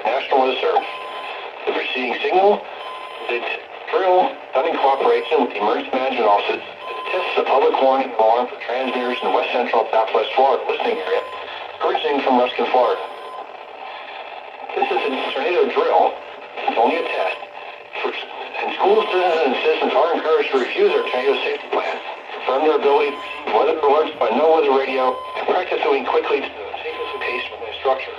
National Weather Service. The preceding signal is a drill done in cooperation with the Emergency Management Office that tests a public warning and alarm for transmitters in the west central and southwest Florida listening area, originating from Ruskin, Florida. This is a tornado drill. It's only a test. And schools, citizens, and citizens are encouraged to review their tornado safety plans, confirm their ability to receive weather alerts by no-weather radio, and practice moving quickly to the safest location within a structure.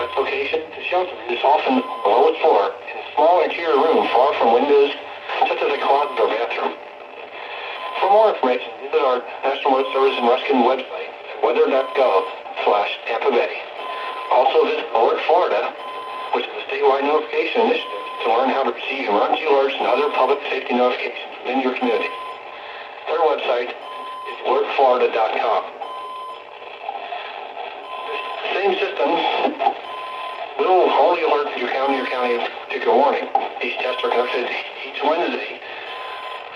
That location, the shelter, is often on the lowest floor in a small interior room far from windows, such as a closet or bathroom. For more information, visit our National Weather Service and Ruskin website at weather.gov/Tampa Bay. Also visit Alert Florida, which is a statewide notification initiative to learn how to receive emergency alerts and other public safety notifications within your community. Their website is alertflorida.com. The same system will only alert your county particular warning. These tests are conducted each Wednesday,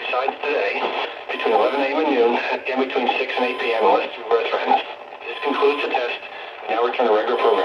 besides today, between 11 a.m. and noon, and between 6 and 8 p.m. unless through weather threatens. This concludes the test. We now return to regular program.